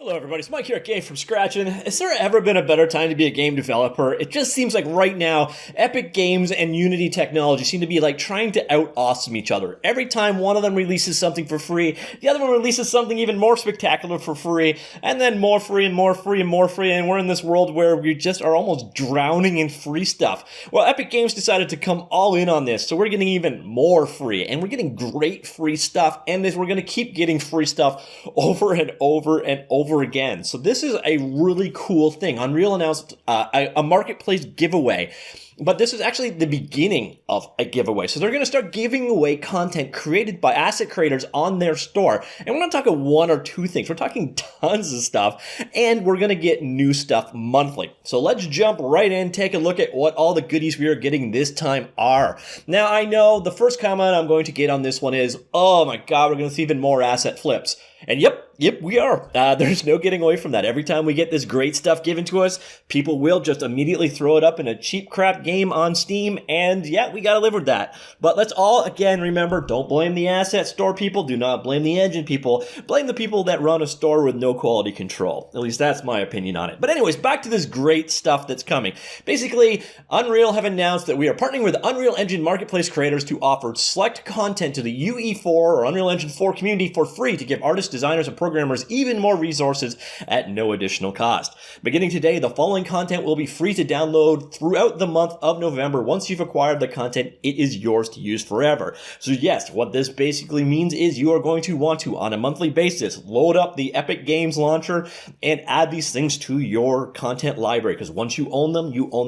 Hello everybody, it's Mike here at Game From Scratch, and has there ever been a better time to be a game developer? It just seems like right now, Epic Games and Unity Technology seem to be like trying to out-awesome each other. Every time one of them releases something for free, the other one releases something even more spectacular for free, and then more free and more free and more free, and we're in this world where we just are almost drowning in free stuff. Well, Epic Games decided to come all in on this, so we're getting even more free, and we're getting great free stuff, and we're going to keep getting free stuff over and over and over again. So this is a really cool thing. Unreal announced a marketplace giveaway, but this is actually the beginning of a giveaway. So they're going to start giving away content created by asset creators on their store. And we're not talking one or two things. We're talking tons of stuff, and we're going to get new stuff monthly. So let's jump right in, take a look at what all the goodies we are getting this time are. Now, I know the first comment I'm going to get on this one is, oh my God, we're going to see even more asset flips. And yep, we are. There's no getting away from that. Every time we get this great stuff given to us, people will just immediately throw it up in a cheap crap game on Steam, and yeah, we gotta live with that. But let's all, again, remember, don't blame the asset store people, do not blame the engine people, blame the people that run a store with no quality control. At least that's my opinion on it. But anyways, back to this great stuff that's coming. Basically, Unreal have announced that we are partnering with Unreal Engine marketplace creators to offer select content to the UE4 or Unreal Engine 4 community for free to give artists, designers, and programmers even more resources at no additional cost. Beginning today, the following content will be free to download throughout the month of November. Once you've acquired the content, it is yours to use forever. So yes, what this basically means is you are going to want to, on a monthly basis, load up the Epic Games launcher and add these things to your content library, because once you own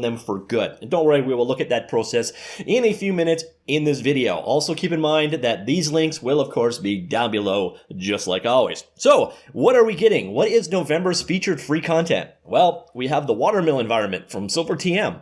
them for good. And don't worry, we will look at that process in a few minutes in this video. Also keep in mind that these links will of course be down below, just like always. So what are we getting? What is November's featured free content? Well, we have the watermill environment from Silver TM.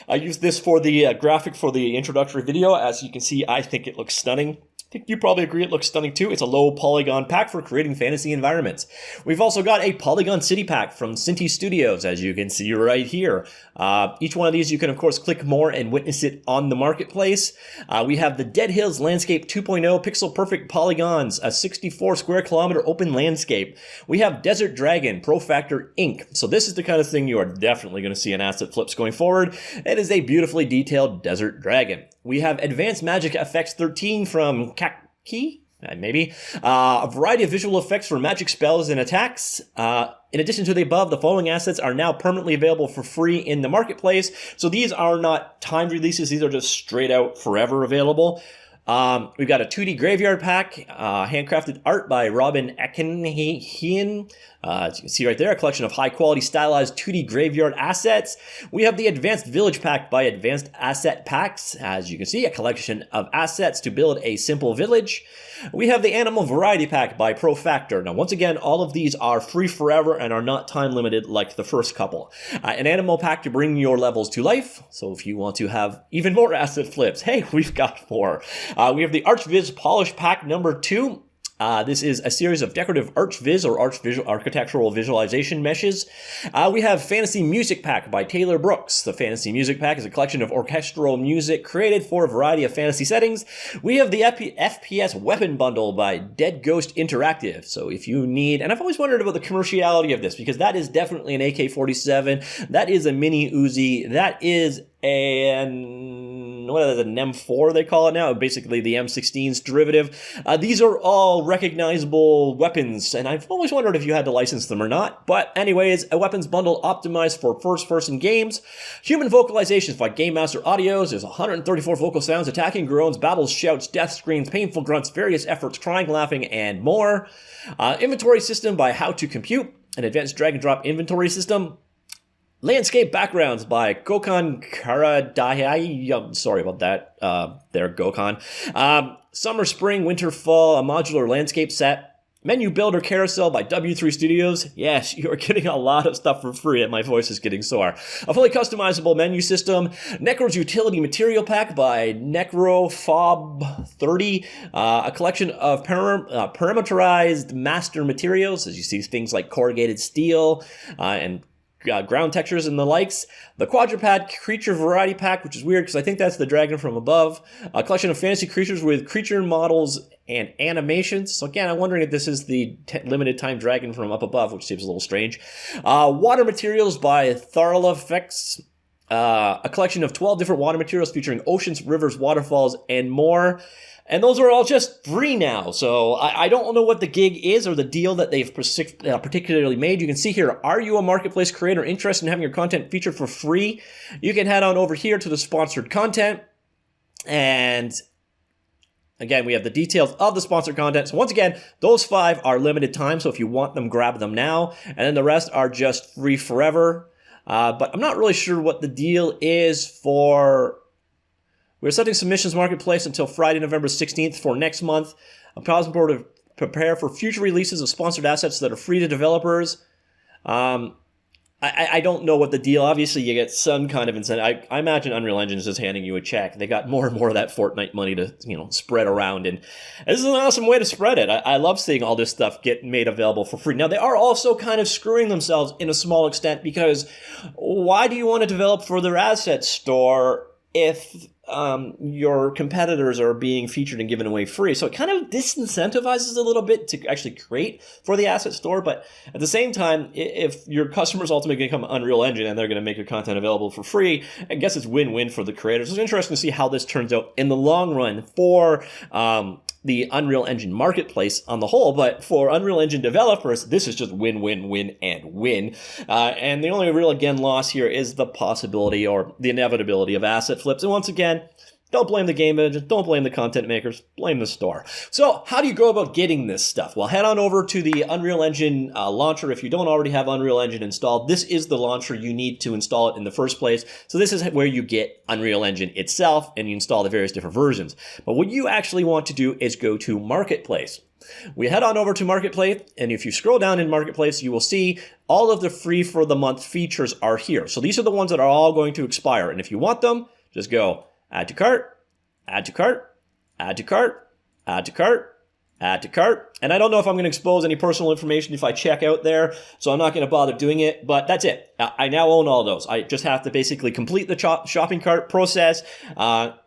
I used this for the graphic for the introductory video. As you can see, I think it looks stunning. I think you probably agree it looks stunning too. It's a low polygon pack for creating fantasy environments. We've also got a Polygon City pack from Cinti Studios, as you can see right here. Each one of these you can of course click more and witness it on the marketplace. We have the Dead Hills Landscape 2.0 pixel perfect polygons, a 64 square kilometer open landscape. We have Desert Dragon Pro Factor Ink. So this is the kind of thing you are definitely going to see in asset flips going forward. It is a beautifully detailed Desert Dragon. We have Advanced Magic FX 13 from Kaki, maybe. A variety of visual effects for magic spells and attacks. In addition to the above, the following assets are now permanently available for free in the marketplace. So these are not timed releases. These are just straight out forever available. We've got a 2D graveyard pack, handcrafted art by Robin Ekenhien. As you can see right there, a collection of high-quality stylized 2D graveyard assets. We have the Advanced Village pack by Advanced Asset Packs. As you can see, a collection of assets to build a simple village. We have the Animal Variety pack by Pro Factor. Now, once again, all of these are free forever and are not time-limited like the first couple. An animal pack to bring your levels to life. So if you want to have even more asset flips, hey, we've got more. We have the ArchViz Polish pack number 2. This is a series of decorative ArchViz or architectural visualization meshes. We have Fantasy Music Pack by Taylor Brooks. The Fantasy Music Pack is a collection of orchestral music created for a variety of fantasy settings. We have the Fps Weapon Bundle by Dead Ghost Interactive. So if you need, and I've always wondered about the commerciality of this, because that is definitely an AK-47, that is a mini Uzi, that is what is it, an M4 they call it now, basically the M16's derivative. These are all recognizable weapons, and I've always wondered if you had to license them or not. But anyways, a weapons bundle optimized for first-person games. Human vocalizations by Game Master Audios. There's 134 vocal sounds, attacking groans, battles, shouts, death screams, painful grunts, various efforts, crying, laughing, and more. Inventory system by How to Compute, an advanced drag and drop inventory system. Landscape Backgrounds by Gokhan Karadai. Sorry about that, there, Gokhan. Summer, Spring, Winter, Fall, a modular landscape set. Menu Builder Carousel by W3 Studios. Yes, you are getting a lot of stuff for free, and my voice is getting sore. A fully customizable menu system. Necro's Utility Material Pack by NecroFob30. A collection of parameterized master materials, as you see things like corrugated steel and ground textures and the likes. The Quadruped Creature Variety Pack, which is weird because I think that's the dragon from above. A collection of fantasy creatures with creature models and animations. So again, I'm wondering if this is the limited time dragon from up above, which seems a little strange. Water materials by Tharlafex. A collection of 12 different water materials featuring oceans, rivers, waterfalls, and more. And those are all just free now. So I don't know what the gig is or the deal that they've particularly made. You can see here, are you a marketplace creator interested in having your content featured for free? You can head on over here to the sponsored content. And again, we have the details of the sponsored content. So once again, those 5 are limited time. So if you want them, grab them now. And then the rest are just free forever. But I'm not really sure what the deal is for... We're setting submissions marketplace until Friday, November 16th for next month. I'm pausing board to prepare for future releases of sponsored assets that are free to developers. I don't know what the deal. Obviously, you get some kind of incentive. I imagine Unreal Engine is just handing you a check. They got more and more of that Fortnite money to spread around, and this is an awesome way to spread it. I love seeing all this stuff get made available for free. Now, they are also kind of screwing themselves in a small extent, because why do you want to develop for their asset store if your competitors are being featured and given away free? So it kind of disincentivizes a little bit to actually create for the asset store. But at the same time, if your customers ultimately become Unreal Engine and they're going to make your content available for free, I guess it's win-win for the creators. It's interesting to see how this turns out in the long run for the Unreal Engine marketplace on the whole, but for Unreal Engine developers, this is just win, win, win, and win. And the only real, again, loss here is the possibility or the inevitability of asset flips. And once again, don't blame the game engine, don't blame the content makers, blame the store. So how do you go about getting this stuff? Well, head on over to the Unreal Engine launcher. If you don't already have Unreal Engine installed, this is the launcher you need to install it in the first place. So this is where you get Unreal Engine itself and you install the various different versions. But what you actually want to do is go to Marketplace. We head on over to Marketplace, and if you scroll down in Marketplace, you will see all of the free for the month features are here. So these are the ones that are all going to expire. And if you want them, just go add to cart, add to cart, add to cart, add to cart, add to cart. And I don't know if I'm going to expose any personal information if I check out there, so I'm not going to bother doing it, but that's it. I now own all those. I just have to basically complete the shopping cart process.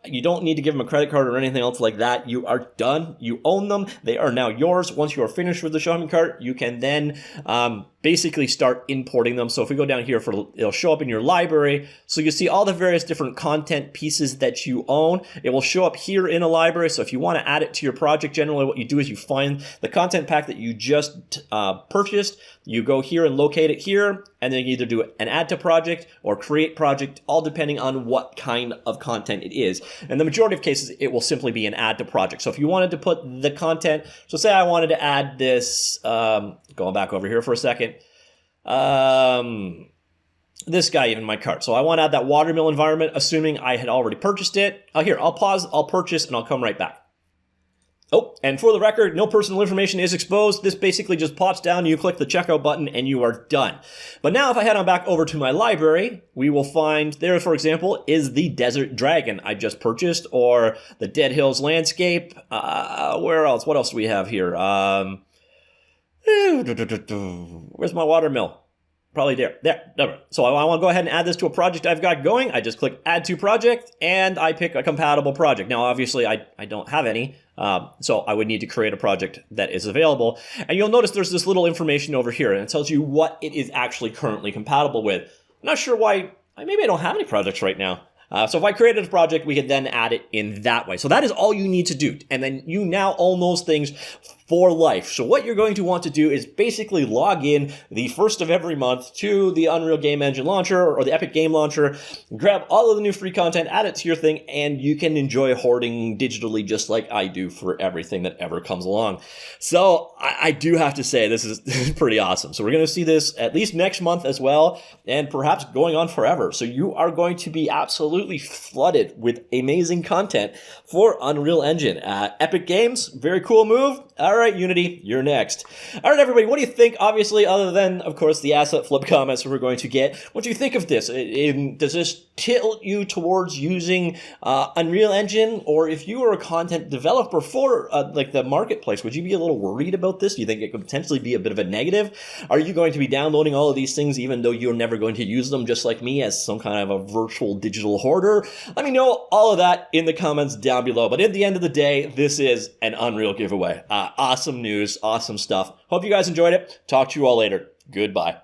You don't need to give them a credit card or anything else like that. You are done. You own them. They are now yours. Once you are finished with the shopping cart, you can then basically start importing them. So if we go down here, it'll show up in your library. So you see all the various different content pieces that you own. It will show up here in a library. So if you want to add it to your project, generally what you do is you find the content pack that you just purchased. You go here and locate it here, and then you either do an add to project or create project, all depending on what kind of content it is. And the majority of cases, it will simply be an add to project. So if you wanted to put the content, so say I wanted to add this, going back over here for a second, this guy in my cart. So I want to add that watermill environment, assuming I had already purchased it. Here, I'll pause, I'll purchase, and I'll come right back. Oh, and for the record, no personal information is exposed. This basically just pops down, you click the checkout button, and you are done. But now if I head on back over to my library, we will find there, for example, is the Desert Dragon I just purchased, or the Dead Hills Landscape. Where else? What else do we have here? Where's my watermill? Probably there. There. So I want to go ahead and add this to a project I've got going. I just click Add to Project, and I pick a compatible project. Now, obviously, I don't have any, so I would need to create a project that is available. And you'll notice there's this little information over here, and it tells you what it is actually currently compatible with. I'm not sure why. Maybe I don't have any projects right now. So if I created a project, we could then add it in that way. So that is all you need to do. And then you now own those things for life. So what you're going to want to do is basically log in the first of every month to the Unreal Game Engine launcher or the Epic Game Launcher, grab all of the new free content, add it to your thing, and you can enjoy hoarding digitally just like I do for everything that ever comes along. So I do have to say this is pretty awesome. So we're going to see this at least next month as well, and perhaps going on forever. So you are going to be absolutely flooded with amazing content for Unreal Engine. Epic Games, very cool move. All All right, Unity, you're next. All right, everybody, what do you think? Obviously, other than, of course, the asset flip comments we're going to get, what do you think of this? Does this tilt you towards using Unreal Engine? Or if you were a content developer for like the marketplace, would you be a little worried about this? Do you think it could potentially be a bit of a negative? Are you going to be downloading all of these things even though you're never going to use them, just like me, as some kind of a virtual digital hoarder? Let me know all of that in the comments down below. But at the end of the day, this is an Unreal giveaway. Awesome news, awesome stuff. Hope you guys enjoyed it. Talk to you all later. Goodbye.